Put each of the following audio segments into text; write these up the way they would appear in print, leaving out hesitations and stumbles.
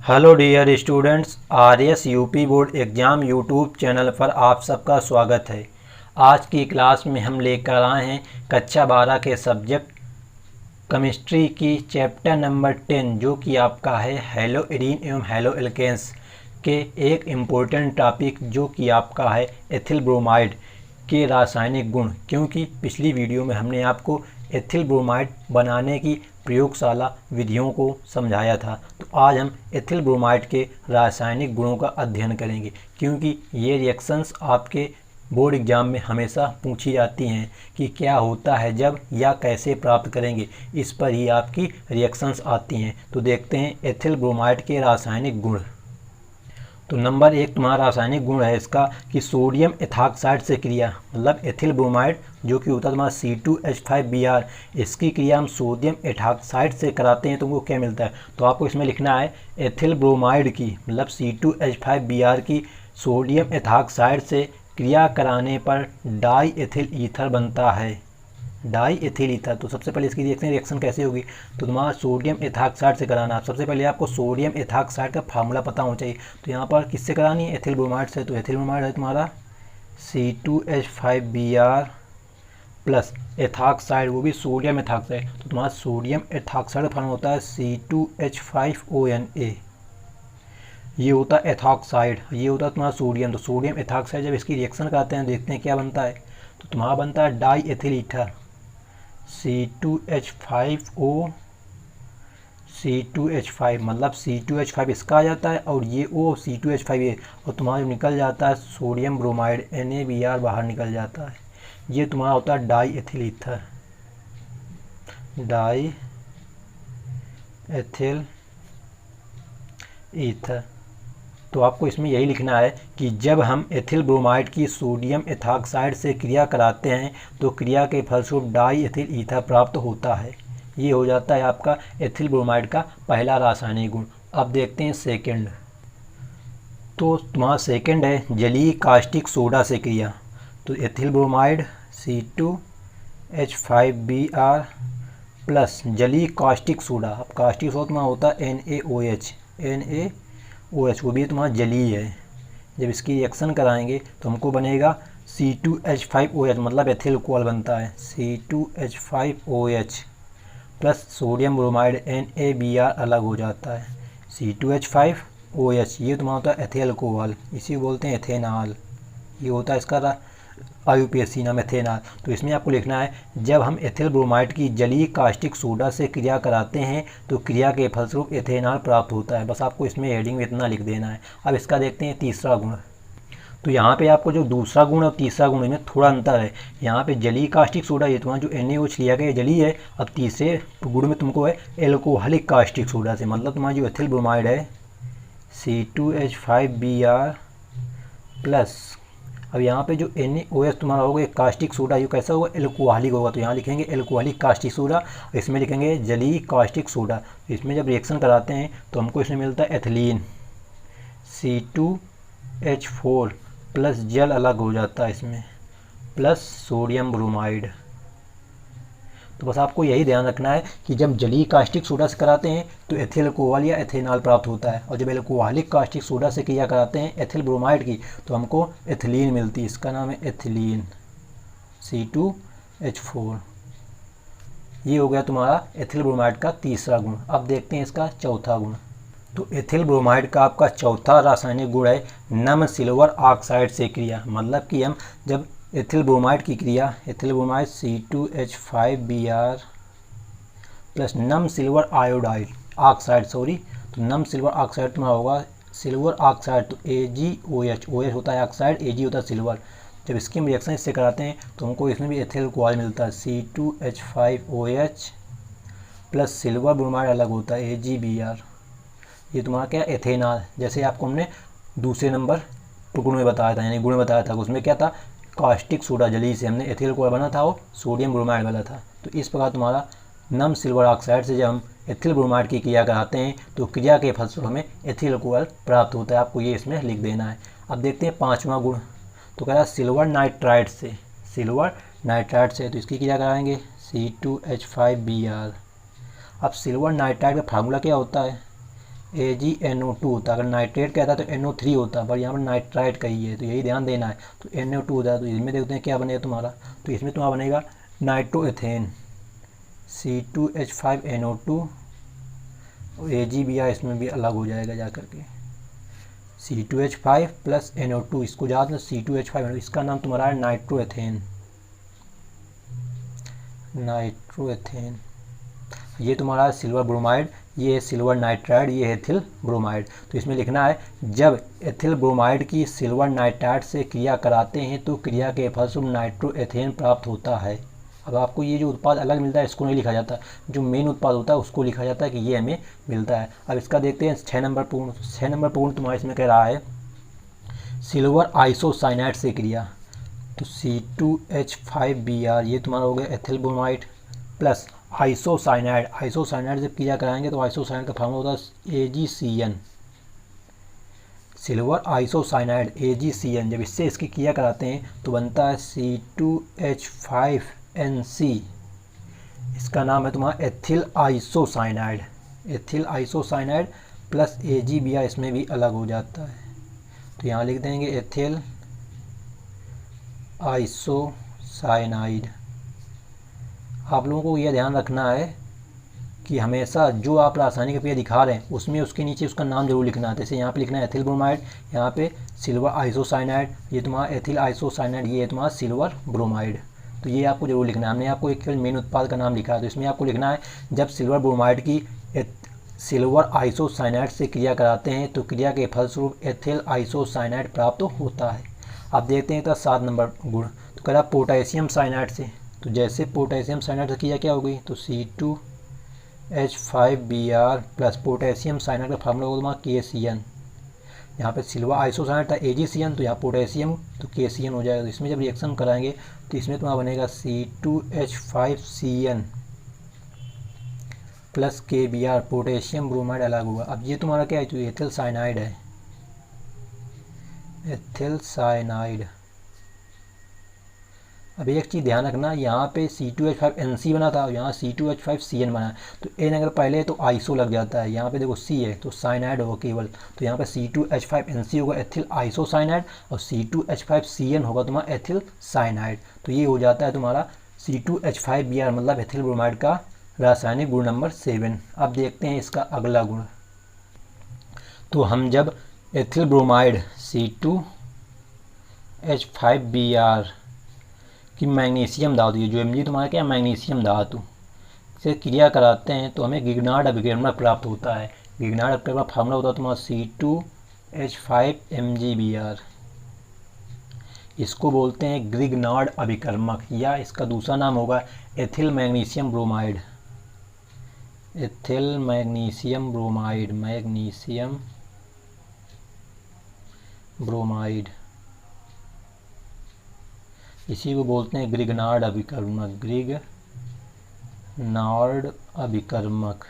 Hello dear students, RS UP board exam YouTube channel पर आप सबका स्वागत है। आज की क्लास में हम लेकर आए हैं कक्षा 12 के सब्जेक्ट केमिस्ट्री की चैप्टर नंबर 10, जो कि आपका है हेलो एरीन एवं हेलो एल्केन्स के एक इम्पोर्टेंट टॉपिक, जो कि आपका है एथिल ब्रोमाइड के रासायनिक गुण। क्योंकि पिछली वीडियो में हमने आपको एथिल ब्रोमाइड बनाने की प्रयोगशाला विधियों को समझाया था, तो आज हम एथिल ब्रोमाइड के रासायनिक गुणों का अध्ययन करेंगे। क्योंकि ये रिएक्शंस आपके बोर्ड एग्जाम में हमेशा पूछी जाती हैं कि क्या होता है जब, या कैसे प्राप्त करेंगे, इस पर ही आपकी रिएक्शंस आती हैं। तो देखते हैं एथिल ब्रोमाइड के रासायनिक गुण। तो नंबर 1 तुम्हारा रासायनिक गुण है इसका कि सोडियम एथॉक्साइड से क्रिया, मतलब एथिल ब्रोमाइड जो कि होता है तुम्हारा C2H5Br, इसकी क्रिया हम सोडियम एथॉक्साइड से कराते हैं तो उनको क्या मिलता है। तो आपको इसमें लिखना है एथिल ब्रोमाइड की, मतलब C2H5Br की सोडियम एथॉक्साइड से क्रिया कराने पर डाई एथिल ईथर बनता है। Die ethyl ether. तो सबसे पहले इसकी रिएक्शन कैसे होगी, तो तुम्हारा सोडियम एथॉक्साइड से कराना। सबसे पहले आपको सोडियम एथॉक्साइड का फार्मूला पता होना चाहिए। तो यहाँ पर किससे करानी है, एथिल ब्रोमाइड से। तो एथिल ब्रोमाइड है तुम्हारा C2H5Br प्लस एथॉक्साइड, वो भी सोडियम एथॉक्साइड। तो तुम्हारा सोडियम एथॉक्साइड का फार्मूला होता है C2H5ONa। ये होता है एथॉक्साइड, ये होता है तुम्हारा सोडियम। तो सोडियम एथॉक्साइड जब इसकी रिएक्शन कराते हैं, देखते हैं क्या बनता है। तो तुम्हारा बनता है die ethyl ether C2H5O C2H5, मतलब C2H5 इसका आ जाता है और ये O C2H5 ये, और तुम्हारा निकल जाता है सोडियम ब्रोमाइड NaBr बाहर निकल जाता है। ये तुम्हारा होता है die ethyl ether, die ethyl ether. तो आपको इसमें यही लिखना है कि जब हम एथिल ब्रोमाइड की सोडियम एथॉक्साइड से क्रिया कराते हैं तो क्रिया के फलस्वरूप डाई एथिल ईथर प्राप्त होता है। ये हो जाता है आपका एथिल ब्रोमाइड का पहला रासायनिक गुण। अब देखते हैं सेकंड। तो तुम्हारा सेकंड है जलीय कास्टिक सोडा से क्रिया। तो एथिल ब्रोमाइड C2H5Br प्लस जलीय कास्टिक सोडा। अब कास्टिक सोडा तुम्हारा होता है NaOH, वो भी तुम्हारा जलीय है। जब इसकी रिएक्शन कराएंगे तो हमको बनेगा C2H5OH, मतलब एथिल अल्कोहल बनता है C2H5OH plus sodium bromide NaBr अलग हो जाता है C2H5OH। ये तुम्हारा होता है एथिल अल्कोहल, इसी बोलते हैं एथेनॉल। ये होता है इसका IUPAC नाम एथेनॉल। तो इसमें आपको लिखना है जब हम एथिल ब्रोमाइड की जलीय कास्टिक सोडा से क्रिया कराते हैं तो क्रिया के फलस्वरूप एथेनॉल प्राप्त होता है। बस आपको इसमें हेडिंग में इतना लिख देना है। अब इसका देखते हैं तीसरा गुण। तो यहाँ पे आपको जो दूसरा गुण और तीसरा गुण में थोड़ा अंतर है। यहाँ पे जलीय कास्टिक सोडा, ये तुम्हारा जो NaOH लिया गया जलीय है। अब तीसरे गुण में तुमको है एल्कोहलिक कास्टिक सोडा से, मतलब तुम्हारा जो एथिल ब्रोमाइड है C2H5Br प्लस, अब यहाँ पे जो NaOH तुम्हारा होगा एक कास्टिक सोडा, ये कैसा होगा, एल्कोहलिक होगा। तो यहाँ लिखेंगे एल्कोहलिक कास्टिक सोडा, इसमें लिखेंगे जलीय कास्टिक सोडा। इसमें जब रिएक्शन कराते हैं तो हमको इसमें मिलता है एथिलीन C2H4 प्लस जल अलग हो जाता है इसमें, प्लस सोडियम ब्रोमाइड। तो बस आपको यही ध्यान रखना है कि जब जलीय कास्टिक सोडा से कराते हैं तो एथिल अल्कोहल या एथेनॉल प्राप्त होता है, और जब एल्कोहलिक कास्टिक सोडा से क्रिया कराते हैं एथिल ब्रोमाइड की तो हमको एथिलीन मिलती है। इसका नाम है एथिलीन C2H4। ये हो गया तुम्हारा एथिल ब्रोमाइड का तीसरा गुण। अब देखते हैं इसका चौथा गुण। तो एथिल ब्रोमाइड का आपका चौथा रासायनिक गुण है नम सिल्वर ऑक्साइड से क्रिया, मतलब कि हम जब एथिल ब्रोमाइड की क्रिया, एथिल ब्रोमाइड C2H5Br प्लस नम सिल्वर आयोडाइड ऑक्साइड, तो नम सिल्वर ऑक्साइड तुम्हारा होगा सिल्वर ऑक्साइड, तो AgOH, OH होता है ऑक्साइड, Ag होता है सिल्वर। जब इसकी हम रिएक्शन इससे कराते हैं तो हमको इसमें भी एथिल अल्कोहल मिलता है C2H5OH प्लस सिल्वर ब्रोमाइड अलग होता है AgBr। ये तुम्हारा क्या एथेनॉल, जैसे आपको हमने दूसरे नंबर गुण में बताया था, यानी गुण बताया था, उसमें क्या था, कास्टिक सोडा जलीय से हमने एथिल अल्कोहल बना था और सोडियम ब्रोमाइड वाला था। तो इस प्रकार तुम्हारा नम सिल्वर ऑक्साइड से जब हम एथिल ब्रोमाइड की क्रिया कराते हैं तो क्रिया के फलस्वरूप हमें एथिल अल्कोहल प्राप्त होता है। आपको ये इसमें लिख देना है। अब देखते हैं पाँचवा गुण। तो कह रहा है सिल्वर नाइट्राइड से, सिल्वर नाइट्राइड से, तो इसकी क्रिया कराएंगे C2H5Br। अब सिल्वर नाइट्राइड का फार्मूला क्या होता है, AgNO2 होता। अगर नाइट्रेट कहता तो NO3 होता, पर यहाँ पर नाइट्राइट कही है, तो यही ध्यान देना है। तो NO2 होता है, तो इसमें देखते हैं क्या बनेगा तुम्हारा। तो इसमें तुम्हारा बनेगा नाइट्रोएथेन C2H5NO2 और AgBr इसमें भी अलग हो जाएगा जा करके, C2H5 प्लस NO2, इसको याद रखना C2H5, इसका नाम तुम्हारा है नाइट्रोएथेन। नाइट्रोएथेन ये तुम्हारा सिल्वर ब्रोमाइड, ये है सिल्वर नाइट्राइड, ये है एथिल ब्रोमाइड। तो इसमें लिखना है जब एथिल ब्रोमाइड की सिल्वर नाइट्राइड से क्रिया कराते हैं तो क्रिया के फलस्वरूप नाइट्रोएथेन प्राप्त होता है। अब आपको ये जो उत्पाद अलग मिलता है इसको नहीं लिखा जाता, जो मेन उत्पाद होता है उसको लिखा जाता है कि ये हमें मिलता है। अब इसका देखते हैं 6 नंबर पूर्ण। 6 नंबर पूर्ण तुम्हारा इसमें कह रहा है सिल्वर आइसोसाइनाइड से क्रिया, तो C2H5Br ये तुम्हारा हो गया ethyl bromide plus isocyanide. Isocyanide जब क्रिया कराएंगे तो आइसोसाइनाइड का फार्मूला होता है AgCN, सिल्वर आइसोसाइनाइड AgCN। जब इससे इसकी क्रिया कराते हैं तो बनता है C2H5NC, इसका नाम है तुम्हारा ethyl isocyanide. Ethyl isocyanide plus AgBr इसमें भी अलग हो जाता है, तो यहाँ लिख देंगे एथिल आइसोसाइनाइड। आप लोगों को यह ध्यान रखना है कि हमेशा जो आप रासायनिक क्रिया दिखा रहे हैं उसमें उसके नीचे उसका नाम जरूर लिखना है। जैसे यहाँ पे लिखना है एथिल ब्रोमाइड, यहाँ पे सिल्वर आइसोसाइनाइड, ये तुम्हारा एथिल आइसोसाइनाइड, ये है तुम्हारा सिल्वर ब्रोमाइड। तो ये आपको जरूर लिखना है। हमने आपको एक केवल मेन उत्पाद का नाम लिखा है, तो इसमें आपको लिखना है जब सिल्वर ब्रोमाइड की सिल्वर आइसोसाइनाइड से क्रिया कराते हैं तो क्रिया के फलस्वरूप एथिल आइसोसाइनाइड प्राप्त होता है। अब देखते हैं तो 7 नंबर गुण। तो कह रहा पोटेशियम साइनाइड से, तो जैसे पोटेशियम साइनाइड से क्रिया क्या होगी, तो C2H5Br प्लस पोटेशियम साइनाइड का फार्मूला होगा तुम्हारा KCN। यहाँ पे सिल्वर आइसोसाइनाइड था AgCN, तो यहाँ पोटेशियम तो KCN हो जाएगा। तो इसमें जब रिएक्शन कराएंगे तो इसमें तुम्हारा बनेगा C2H5CN plus KBr, potassium bromide अलग होगा। अब ये तुम्हारा क्या है, तो एथिल साइनाइड है, एथिल साइनाइड। अब एक चीज़ ध्यान रखना, यहाँ पे C2H5NC बना था, यहाँ C2H5CN बना है, तो N अगर पहले है तो आइसो लग जाता है, यहाँ पे देखो C है तो साइनाइड होगा केवल, तो यहाँ पे C2H5NC होगा एथिल आइसोसाइनाइड और C2H5CN होगा तुम्हारा एथिल साइनाइड। तो ये हो जाता है तुम्हारा C2H5Br मतलब एथिल ब्रोमाइड का रासायनिक गुण नंबर 7। अब देखते हैं इसका अगला गुण। तो हम जब एथिल ब्रोमाइड C2H5Br कि मैग्नीशियम धातु, ये जो Mg तुम्हारा क्या है मैग्नीशियम धातु से क्रिया कराते हैं तो हमें गिगनार्ड अभिकर्मक प्राप्त होता है। गिगनार्ड अभिकर्मक फार्मूला होता है तुम्हारा C2H5MgBr, इसको बोलते हैं ग्रिग्नार्ड अभिकर्मक, या इसका दूसरा नाम होगा ethyl magnesium bromide. Ethyl magnesium bromide, magnesium bromide, इसी को बोलते हैं ग्रिग्नार्ड अभिकर्मक, ग्रिग्नार्ड अभिकर्मक।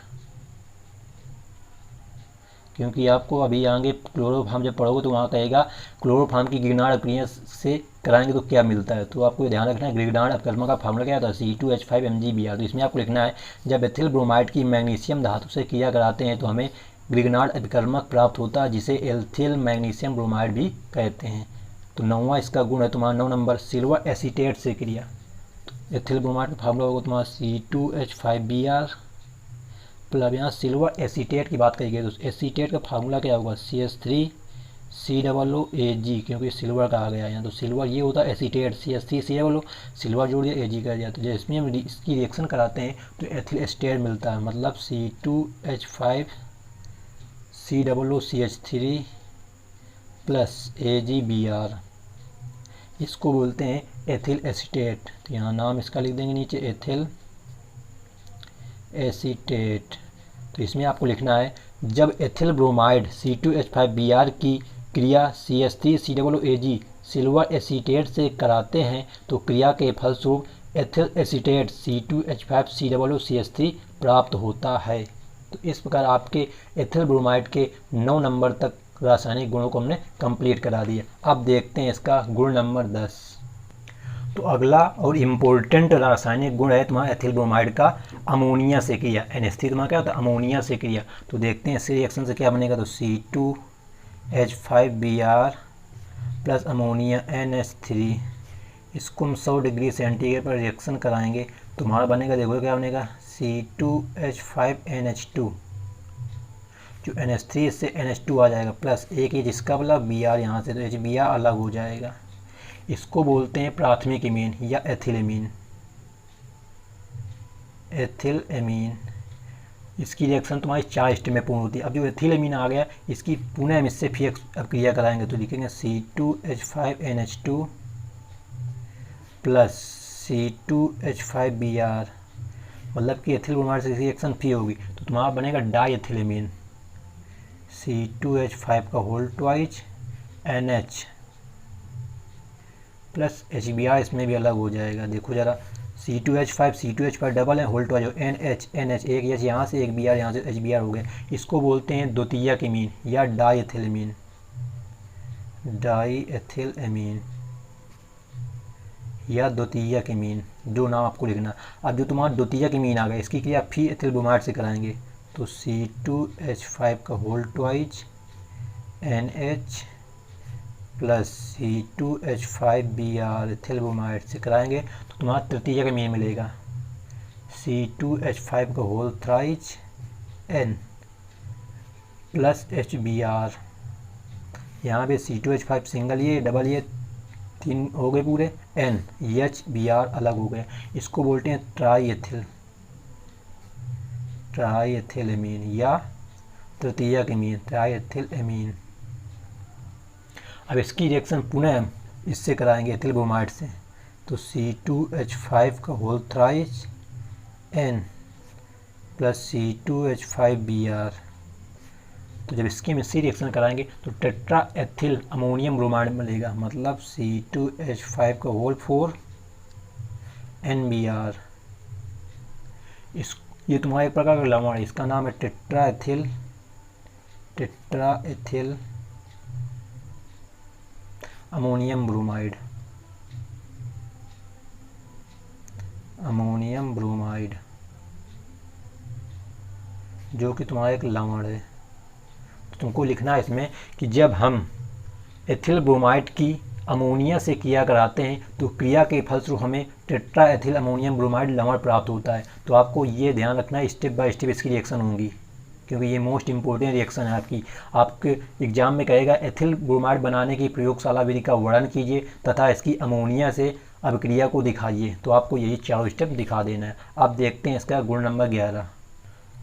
क्योंकि आपको अभी आगे क्लोरोफॉर्म जब पढ़ोगे तो वहाँ कहेगा क्लोरोफॉर्म की ग्रिग्नार्ड अभिक्रिया से कराएंगे तो क्या मिलता है, तो आपको ध्यान रखना है ग्रिग्नार्ड अभिकर्मक का फार्मूला क्या होता है C2H5MgBr। तो इसमें आपको लिखना है जब एथिल ब्रोमाइड की मैग्नीशियम धातु से क्रिया कराते हैं तो हमें ग्रिग्नार्ड अभिकर्मक प्राप्त होता है, जिसे एथिल मैग्नीशियम ब्रोमाइड भी कहते हैं। तो 9वां इसका गुण है तुम्हारा 9 नंबर सिल्वर एसीटेट से क्रिया। तो एथिल ब्रोमाइड का फार्मूला होगा तुम्हारा C2H5Br प्लस यहाँ सिल्वर एसीटेट की बात करी गई, तो एसीटेट का फार्मूला क्या होगा CH3COOAg, क्योंकि सिल्वर का आ गया यहाँ, तो सिल्वर ये होता है एसीटेट, CH3COO सिल्वर जोड़ दिया Ag कर दिया। तो जिसमें हम इसकी रिएक्शन कराते हैं तो एथिल एस्टेट मिलता है, मतलब C2H5COOCH3 प्लस AgBr, इसको बोलते हैं एथिल एसीटेट। तो यहाँ नाम इसका लिख देंगे नीचे एथिल एसीटेट। तो इसमें आपको लिखना है जब एथिल ब्रोमाइड C2H5Br की क्रिया CH3COOAg सिल्वर एसीटेट से कराते हैं तो क्रिया के फलस्वरूप एथिल एसीटेट C2H5COOCH3 प्राप्त होता है। तो इस प्रकार आपके एथिल ब्रोमाइड के 9 नंबर तक रासायनिक गुणों को हमने कंप्लीट करा दिया। अब देखते हैं इसका गुण नंबर 10। तो अगला और इम्पोर्टेंट रासायनिक गुण है तुम्हारा एथिल ब्रोमाइड का अमोनिया से क्रिया। NH3 तुम्हारा क्या होता है, अमोनिया से क्रिया। तो देखते हैं इस रिएक्शन से क्या बनेगा। तो C2H5Br प्लस अमोनिया NH3, इसको हम 100 डिग्री सेंटीग्रेड पर रिएक्शन कराएंगे। तुम्हारा बनेगा, देखो क्या बनेगा, C2H5NH2, जो NH3 इससे NH2 आ जाएगा, प्लस एक ये जिसका वाला Br यहाँ से, तो HBr अलग हो जाएगा। इसको बोलते हैं प्राथमिक एमीन या एथिल एमीन। एथिल एमीन, इसकी रिएक्शन तुम्हारी 4 स्टेप में पूर्ण होती है। अब जो एथिल एमीन आ गया, इसकी पुनः हम इससे फिर अब क्रिया कराएंगे। तो लिखेंगे C2H5NH2 प्लस C2H5Br, मतलब कि एथिल ब्रोमाइड से रिएक्शन फिर होगी। तो तुम्हारा बनेगा डाई एथिल एमीन, C2H5 का whole twice NH plus HBr, इसमें भी अलग हो जाएगा। देखो ज़रा, C2H5 डबल है, होल ट्वाइज NH एक H यहाँ से, एक Br यहाँ से, HBr हो गया। इसको बोलते हैं द्वितीयक एमीन या die ethyl amine. Die ethyl amine या द्वितीयक एमीन, जो नाम आपको लिखना। अब जो तुम्हारा द्वितीयक एमीन आ गया, इसकी क्रिया फिर एथिल ब्रोमाइड से कराएंगे। तो C2H5 का whole twice NH plus C2H5Br ethyl bromide से कराएंगे तो तुम्हारा तृतीयक एमीन मिलेगा। C2H5 का whole thrice N plus HBr, यहाँ पे C2H5 सिंगल ये, डबल ये, 3 हो गए पूरे, N HBr अलग हो गए। इसको बोलते हैं ट्राई एथिल एमीन या तृतीयक एमीन, ट्राई एथिल एमीन। अब इसकी रिएक्शन पुनः हम इससे कराएंगे एथिल ब्रोमाइड से। तो C2H5 का whole thrice N plus C2H5Br, तो जब इसकी हम इसी रिएक्शन कराएंगे तो टेट्रा एथिल अमोनियम ब्रोमाइड मिलेगा, मतलब C2H5 का होल 4 NBr। ये तुम्हारा एक प्रकार का लवण है, इसका नाम है टेट्रा एथिल अमोनियम ब्रोमाइड, जो कि तुम्हारा एक लवण है। तो तुमको लिखना है इसमें कि जब हम एथिल ब्रोमाइड की अमोनिया से क्रिया कराते हैं तो क्रिया के फलस्वरूप हमें टेट्रा एथिल अमोनियम ब्रोमाइड लवण प्राप्त होता है। तो आपको ये ध्यान रखना है, स्टेप बाय स्टेप इसकी रिएक्शन होंगी, क्योंकि ये मोस्ट इंपॉर्टेंट रिएक्शन है आपकी। आपके एग्जाम में कहेगा एथिल ब्रोमाइड बनाने की प्रयोगशाला विधि का वर्णन कीजिए तथा इसकी अमोनिया से अभिक्रिया को दिखाइए। तो आपको यही 4 स्टेप दिखा देना है। अब देखते हैं इसका गुण नंबर 11।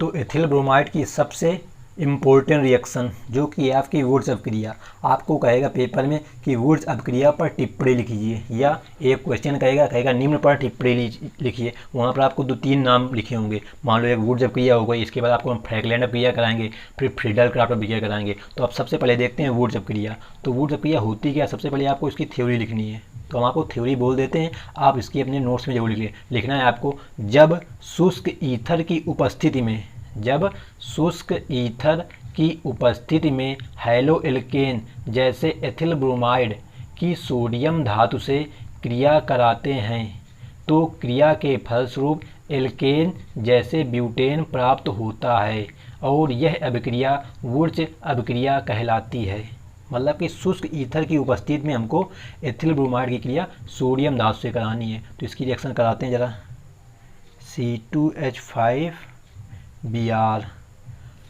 तो एथिल ब्रोमाइड की सबसे इम्पोर्टेंट रिएक्शन जो कि आपकी वुड्स अभिक्रिया, आपको कहेगा पेपर में कि वुड्स अभिक्रिया पर टिप्पणी लिखिए, या एक क्वेश्चन कहेगा निम्न पर टिप्पणी लिखिए। वहाँ पर आपको 2-3 नाम लिखे होंगे। मान लो एक वुड्स अभिक्रिया हो गई, इसके बाद आपको हम फ्रैंकलैंड अभिक्रिया कराएंगे, फिर फ्रीडल क्राफ्ट अभिक्रिया कराएंगे। तो अब सबसे पहले देखते हैं वुड्स अभिक्रिया। तो वुड्स अभिक्रिया होती क्या, सबसे पहले आपको इसकी थ्योरी लिखनी है। तो हम आपको थ्योरी बोल देते हैं, आप इसकी अपने नोट्स में जरूर लिखना है आपको। जब शुष्क ईथर की उपस्थिति में हैलो एल्केन जैसे एथिल ब्रोमाइड की सोडियम धातु से क्रिया कराते हैं तो क्रिया के फलस्वरूप एल्केन जैसे ब्यूटेन प्राप्त होता है और यह अभिक्रिया वुड्स अभिक्रिया कहलाती है। मतलब कि शुष्क ईथर की उपस्थिति में हमको एथिल ब्रोमाइड की क्रिया सोडियम धातु से करानी है। तो इसकी रिएक्शन कराते हैं जरा। C2H5Br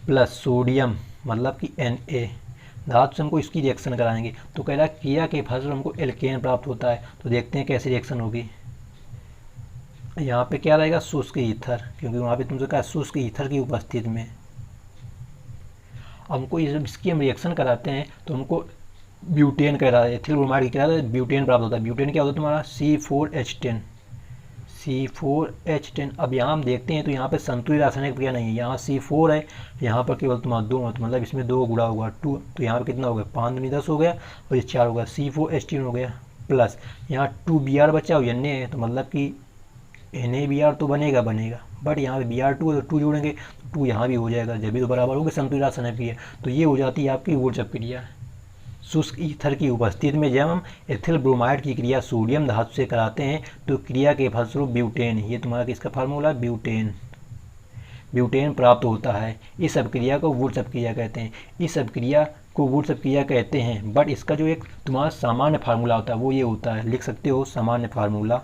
प्लस सोडियम मतलब कि Na धातु से हमको इसकी रिएक्शन कराएंगे। तो कह रहा है क्रिया के फलस्वरूप हमको एल्केन प्राप्त होता है। तो देखते हैं कैसी रिएक्शन होगी। यहाँ पे क्या रहेगा, शुष्क ईथर, क्योंकि वहाँ पे तुमसे कहा शुष्क ईथर की उपस्थिति में हमको इसकी हम रिएक्शन कराते हैं तो हमको ब्यूटेन कह रहा है, एथिल ब्रोमाइड की कह रहा है ब्यूटेन प्राप्त होता है। ब्यूटेन क्या होता है तुम्हारा C4H10। अब यहाँ हम देखते हैं तो यहाँ पे संतुलित रासायनिक क्रिया नहीं है, यहाँ C4 है, यहाँ पर केवल तुम्हारा 2 है, तो मतलब इसमें 2 गुणा होगा 2। तो यहाँ पर कितना हो गया, 5 दूनी 10 हो गया और ये 4 होगा, C4H10 हो गया। प्लस यहाँ 2Br बचा और Na है, तो मतलब कि NaBr तो बनेगा, बट यहाँ पे Br2 है तो 2 जोड़ेंगे तो 2 यहाँ भी हो जाएगा, जब भी तो बराबर होगा संतुलित रासायनिक क्रिया। तो ये हो जाती है आपकी वुड्स अभिक्रिया। शुष्क ईथर की उपस्थिति में जब हम एथिल ब्रोमाइड की क्रिया सोडियम धातु से कराते हैं तो क्रिया के फलस्वरूप ब्यूटेन, ये तुम्हारा किसका फार्मूला, ब्यूटेन प्राप्त होता है। इस अभिक्रिया को वुड्स अभिक्रिया कहते हैं। इस अभिक्रिया को वुड्स अभिक्रिया कहते हैं, बट इसका जो एक तुम्हारा सामान्य फार्मूला होता है वो ये होता है, लिख सकते हो सामान्य फार्मूला,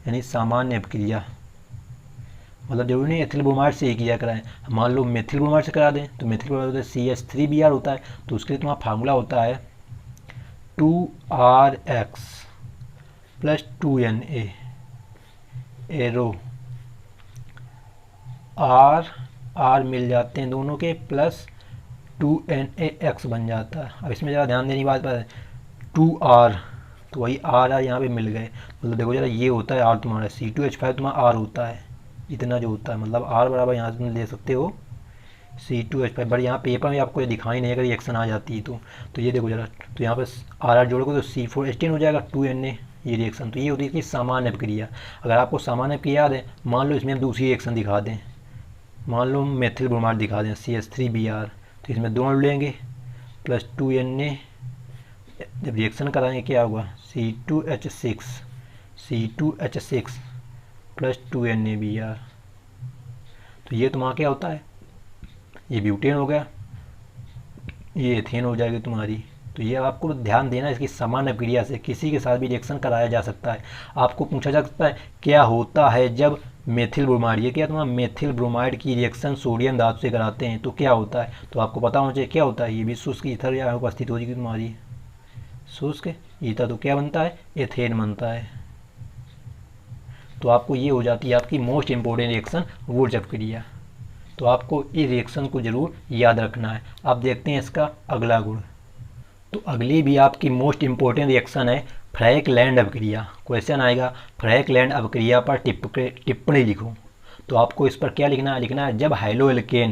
यानी सामान्य अभिक्रिया। मतलब जरूरी नहीं एथिल ब्रोमाइड से ही किया कराएं, मान लो मेथिल ब्रोमाइड से करा दें तो मेथिल ब्रोमाइड होता है CH3Br होता है, तो उसके लिए तुम्हारा फार्मूला होता है 2RX + 2Na एरो R मिल जाते हैं दोनों के, प्लस 2NaX बन जाता है। अब इसमें ज़रा ध्यान देने की बात है, 2R तो वही R यहाँ पे मिल गए, मतलब देखो जरा ये होता है R तुम्हारा, C2H5 तुम्हारा R होता है, इतना जो होता है, मतलब R बराबर यहाँ से तुम ले सकते हो C2H5, बट यहाँ पेपर में आपको ये दिखाई नहीं, अगर रिएक्शन आ जाती है तो ये देखो जरा, तो यहाँ पर R जोड़ोगे तो C4H10 हो जाएगा, 2Na ये रिएक्शन। तो ये होती है कि सामान्य अभिक्रिया। अगर आपको सामान्य अभिक्रिया याद है, मान लो इसमें हम दूसरी रिएक्शन दिखा दें, मान लो मेथिल ब्रोमाइड दिखा दें CH3Br, तो इसमें दोनों लेंगे प्लस 2Na, जब रिएक्शन कराएंगे क्या होगा, C2H6 प्लस 2NaBr, तो ये तुम्हारा क्या होता है, ये ब्यूटेन हो गया, ये एथेन हो जाएगी तुम्हारी। तो ये आपको ध्यान देना, इसकी सामान्य अभिक्रिया से किसी के साथ भी रिएक्शन कराया जा सकता है। आपको पूछा जा सकता है क्या होता है जब मेथिल ब्रोमाइड, ये क्या तुम्हारा मेथिल ब्रोमाइड की रिएक्शन सोडियम धातु से कराते हैं तो क्या होता है, तो आपको पता होना चाहिए क्या होता है। ये भी शुष्क ईथर यहाँ उपस्थित हो जाएगी तुम्हारी, शुष्क ईथर, तो क्या बनता है, एथेन बनता है। तो आपको ये हो जाती है आपकी मोस्ट इम्पोर्टेंट रिएक्शन वुड्स अभिक्रिया। तो आपको इस रिएक्शन को जरूर याद रखना है। अब देखते हैं इसका अगला गुण। तो अगली भी आपकी मोस्ट इम्पोर्टेंट रिएक्शन है फ्रैंकलैंड अभिक्रिया। क्वेश्चन आएगा फ्रैंकलैंड अभिक्रिया पर टिप्पणी लिखो। तो आपको इस पर क्या लिखना है, जब हैलोएल्केन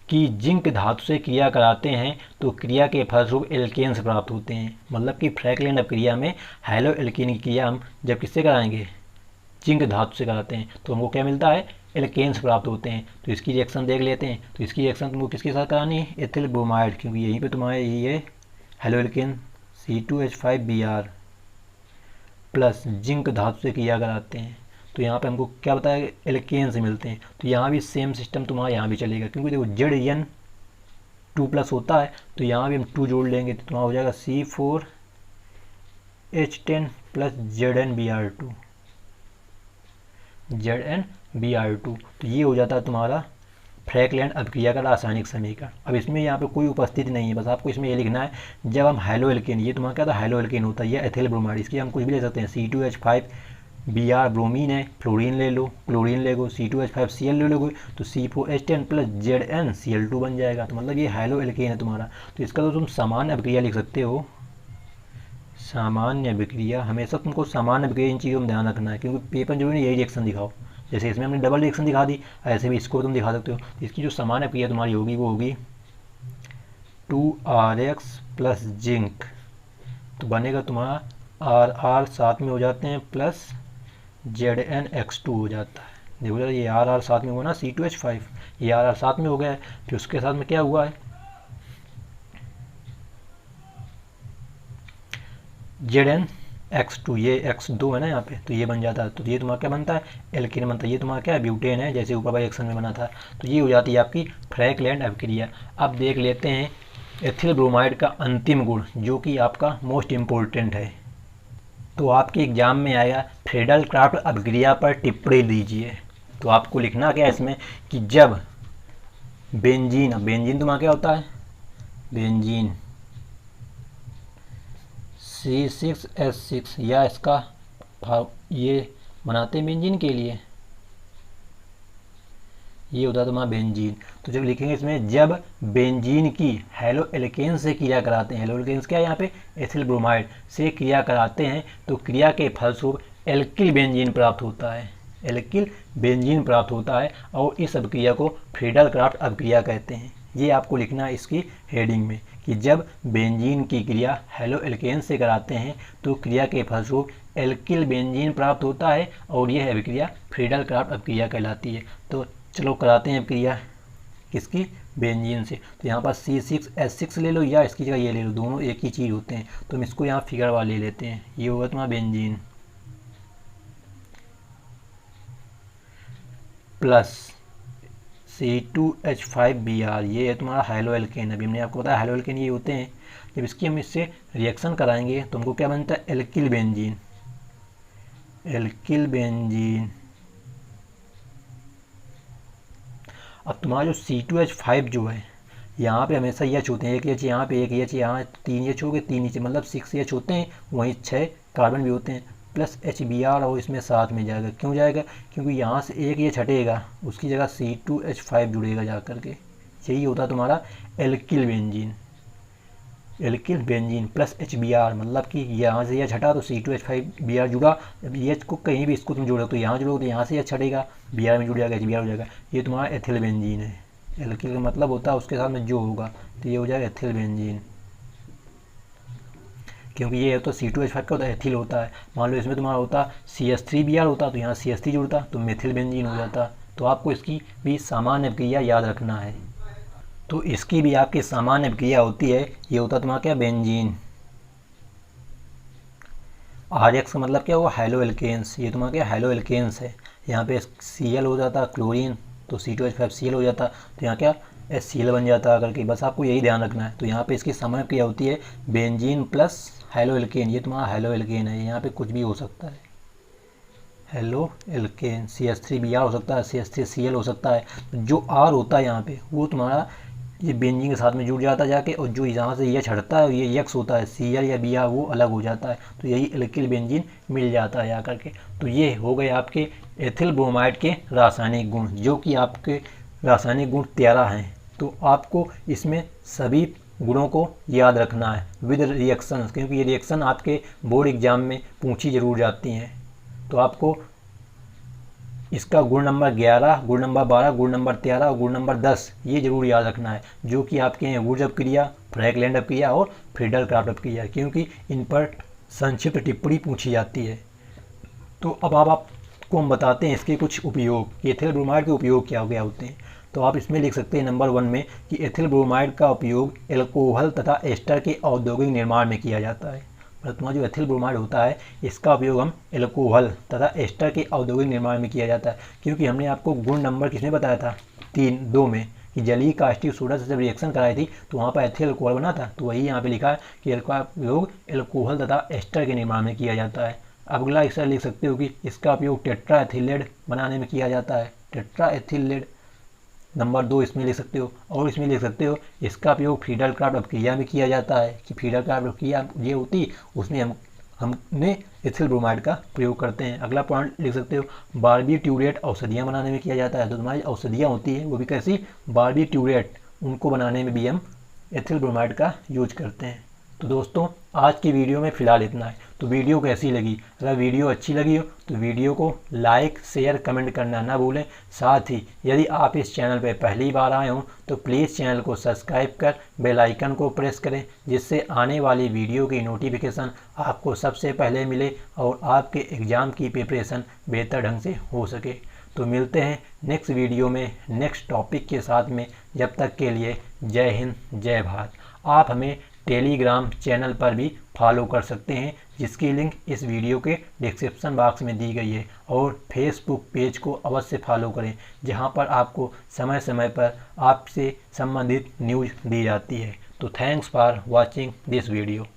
की जिंक धातु से क्रिया कराते हैं तो क्रिया के फलस्वरूप एल्केन्स प्राप्त होते हैं। मतलब कि फ्रैंकलैंड अभिक्रिया में हैलोएल्केन की क्रिया हम जब किससे कराएंगे, जिंक धातु से कराते हैं, तो हमको क्या मिलता है, एल्केन्स प्राप्त होते हैं। तो इसकी रिएक्शन देख लेते हैं। तो इसकी रिएक्शन तुमको किसके साथ करानी है, एथिल ब्रोमाइड, क्योंकि यहीं पे तुम्हारे यही है हैलोएल्केन C2H5Br प्लस जिंक धातु से क्रिया कराते हैं। तो यहाँ पे हमको क्या बताया, एल्केन्स मिलते हैं। तो यहाँ भी सेम सिस्टम तुम्हारा यहाँ भी चलेगा, क्योंकि देखो Zn2+ होता है, तो यहाँ भी हम 2 जोड़ लेंगे तो तुम्हारा हो जाएगा C4H10 प्लस ZnBr2। तो ये हो जाता है तुम्हारा फ्रैंकलैंड अभिक्रिया का रासायनिक समीकरण। अब इसमें यहाँ पे कोई उपस्थिति नहीं है, बस आपको इसमें ये लिखना है जब हम हैलोएल्केन, ये तुम्हारा क्या था, हैलोएल्केन होता है, ये एथिल ब्रोमाइड, इसकी हम कुछ भी ले सकते हैं, C2H5Br ब्रोमीन है, फ्लोरीन ले लो, क्लोरीन ले लो, C2H5Cl ले लोगे तो C4H10 प्लस ZnCl2 बन जाएगा। तो मतलब ये हैलोएल्केन है तुम्हारा। तो इसका तो तुम सामान्य अभिक्रिया लिख सकते हो, सामान्य अभिक्रिया। हमेशा तुमको सामान्य अभिक्रिया इन चीज़ों में ध्यान रखना है, क्योंकि पेपर जो है यही रिएक्शन दिखाओ, जैसे इसमें हमने डबल रिएक्शन दिखा दी, ऐसे भी इसको तुम दिखा सकते हो। इसकी जो सामान्य अभिक्रिया तुम्हारी होगी वो होगी 2RX प्लस जिंक, तो बनेगा तुम्हारा RR साथ में हो जाते हैं प्लस ZnX2 हो जाता है। देखो जरा, ये RR साथ में हुआ ना, C2H5, ये RR साथ में हो गया है, फिर उसके साथ में क्या हुआ है, ZnX2, ये X2 है ना यहाँ पे, तो ये बन जाता है। तो ये तुम्हारा क्या बनता है, एल्केन बनता है। ये तुम्हारा क्या है, ब्यूटेन है, जैसे ऊपर वाले रिएक्शन में बना था। तो ये हो जाती है आपकी फ्रैंकलैंड अभिक्रिया। अब देख लेते हैं एथिल ब्रोमाइड का अंतिम गुण, जो कि आपका मोस्ट इम्पोर्टेंट है। तो आपके एग्जाम में आएगा फ्रेडल क्राफ्ट अभिक्रिया पर टिप्पणी दीजिए। तो आपको लिखना क्या है इसमें कि जब बेंजीन तुम्हारा क्या होता है, बेंजीन C6H6, या इसका ये बनाते हैं बेंजीन के लिए, ये होता है तुम्हारा बेंजीन। तो जब लिखेंगे इसमें जब बेंजीन की हैलोएल्केन से क्रिया कराते हैं, हैलोएल्केन क्या है यहाँ पे, एथिल ब्रोमाइड से क्रिया कराते हैं तो क्रिया के फलस्वरूप एल्किल बेंजीन प्राप्त होता है, एल्किल बेंजीन प्राप्त होता है, और इस अभिक्रिया को फ्रेडल क्राफ्ट अभिक्रिया कहते हैं। ये आपको लिखना है इसकी हेडिंग में कि जब बेंजीन की क्रिया हैलोएल्केन से कराते हैं तो क्रिया के फलस्वरूप एल्किल बेंजीन प्राप्त होता है, और यह अभिक्रिया फ्रेडल क्राफ्ट अभिक्रिया कहलाती है। तो चलो कराते हैं अभिक्रिया किसकी, बेंजीन से। तो यहाँ पर C6H6 ले लो या इसकी जगह ये ले लो, दोनों एक ही चीज़ होते हैं। तो हम इसको यहाँ फिगर वाला ले लेते हैं। ये होगा तुम्हारा बेंजीन प्लस C2H5Br, ये है तुम्हारा हाइलो एल्केन। अभी हमने आपको बताया हाइलो एल्केन ये होते हैं। जब इसकी हम इससे रिएक्शन कराएंगे तो हमको क्या बनता है, एल्किल बेंजीन। Alkyl benzene. अब तुम्हारा जो C2H5 जो है, यहाँ पे हमेशा एच होते हैं, एक एच यहाँ पे, एक एच यहाँ, 3 एच हो गए, 3 नीचे, मतलब 6 एच होते हैं। वहीं 6 कार्बन भी होते हैं, प्लस HBr और इसमें साथ में जाएगा। क्यों जाएगा, क्योंकि यहाँ से एक एच हटेगा, उसकी जगह C2H5 जुड़ेगा जा करके। यही होता है तुम्हारा alkyl benzene. Alkyl benzene plus HBr, मतलब कि यहाँ से एच हटा तो C2H5Br जुड़ा। जब एच को कहीं भी इसको तुम जोड़ो तो यहाँ जोड़ोगे तो यहाँ से एच हटेगा, Br में जुड़ जाएगा, HBr हो जाएगा। ये तुम्हारा एथिल बेंजीन है। एल्किल का मतलब होता है उसके साथ में जो होगा, तो ये हो जाएगा एथिल बेंजीन। क्योंकि ये तो C2H5 का होता है, एथिल होता है। मान लो इसमें तुम्हारा होता CH3Br होता, तो यहाँ CH3 जुड़ता तो मेथिल बेंजीन हो जाता। तो आपको इसकी भी सामान्य अभिक्रिया याद रखना है। तो इसकी भी आपकी सामान्य अभिक्रिया होती है। ये होता तुम्हारा क्या, बेंजीन। RX का मतलब क्या हुआ, हाइलो एल्केन्स। ये तुम्हारा क्या, हाइलो एल्केन्स है। यहाँ पे Cl हो जाता क्लोरीन, तो C2H5Cl हो जाता, तो यहाँ क्या HCl बन जाता करके। बस आपको यही ध्यान रखना है। तो यहाँ पे इसकी सामान्य अभिक्रिया होती है बेंजीन प्लस हाइलो एल्केन। ये तुम्हारा हाइलो एल्केन है, यहाँ पे कुछ भी हो सकता है। हेलो एल्केन CH3Br हो सकता है, CH3Cl हो सकता है। जो R होता है यहाँ पे वो तुम्हारा ये बेंजीन के साथ में जुड़ जाता है जाके, और जो यहाँ से ये छटता है ये यक्स होता है, Cl या Br वो अलग हो जाता है। तो यही एल्किल बेंजीन मिल जाता है जा करके। तो ये हो गए आपके एथिल ब्रोमाइड के रासायनिक गुण, जो कि आपके रासायनिक गुण 13 हैं। तो आपको इसमें सभी गुणों को याद रखना है विद रिएक्शन, क्योंकि ये रिएक्शन आपके बोर्ड एग्जाम में पूछी जरूर जाती हैं। तो आपको इसका गुण नंबर 11, गुण नंबर 12, गुण नंबर 13 और गुण नंबर 10 ये जरूर याद रखना है, जो कि आपके हैं वुर्ज अपक्रिया, फ्रैंकलैंड अपक्रिया और फ्रीडल क्राफ्ट अपक्रिया, क्योंकि इन पर संक्षिप्त टिप्पणी पूछी जाती है। तो अब आपको हम बताते हैं इसके कुछ उपयोग, एथिल ब्रोमाइड के उपयोग क्या क्या होते हैं। तो आप इसमें लिख सकते हैं नंबर 1 में कि एथिल ब्रोमाइड का उपयोग एल्कोहल तथा एस्टर के औद्योगिक निर्माण में किया जाता है। तुम्हारा जो एथिल ब्रोमाइड होता है इसका उपयोग हम एल्कोहल तथा एस्टर के औद्योगिक निर्माण में किया जाता है। क्योंकि हमने आपको गुण नंबर किसमें बताया था, 2 में, कि जलीय कास्टिक सोडा से जब रिएक्शन कराई थी तो वहाँ पर एथिल अल्कोहल बना था। तो वही यहाँ पे लिखा है कि इसका उपयोग एल्कोहल तथा एस्टर के निर्माण में किया जाता है। अगला इस लिख सकते हो कि इसका उपयोग टेट्रा एथिलेट बनाने में किया जाता है। टेट्रा एथिलेट नंबर 2 इसमें लिख सकते हो। और इसमें लिख सकते हो इसका उपयोग फ्रीडल क्राफ्ट अपक्रिया में किया जाता है, कि फ्रीडल क्राफ्ट अपक्रिया ये होती उसमें हमने एथिल ब्रोमाइड का प्रयोग करते हैं। अगला पॉइंट लिख सकते हो बारबीट्यूरेट औषधियाँ बनाने में किया जाता है। तो तुम्हारी औषधियाँ होती है वो भी कैसी, बारबीट्यूरेट, उनको बनाने में भी हम एथिल ब्रोमाइड का यूज करते हैं। तो दोस्तों आज की वीडियो में फ़िलहाल इतना है। तो वीडियो कैसी लगी, अगर वीडियो अच्छी लगी हो तो वीडियो को लाइक शेयर कमेंट करना ना भूलें। साथ ही यदि आप इस चैनल पर पहली बार आए हों तो प्लीज़ चैनल को सब्सक्राइब कर बेल आइकन को प्रेस करें, जिससे आने वाली वीडियो की नोटिफिकेशन आपको सबसे पहले मिले और आपके एग्ज़ाम की प्रिपरेशन बेहतर ढंग से हो सके। तो मिलते हैं नेक्स्ट वीडियो में नेक्स्ट टॉपिक के साथ में। जब तक के लिए जय हिंद जय भारत। आप हमें टेलीग्राम चैनल पर भी फॉलो कर सकते हैं, जिसकी लिंक इस वीडियो के डिस्क्रिप्शन बॉक्स में दी गई है। और फेसबुक पेज को अवश्य फॉलो करें, जहां पर आपको समय समय पर आपसे संबंधित न्यूज़ दी जाती है। तो thanks for watching this video.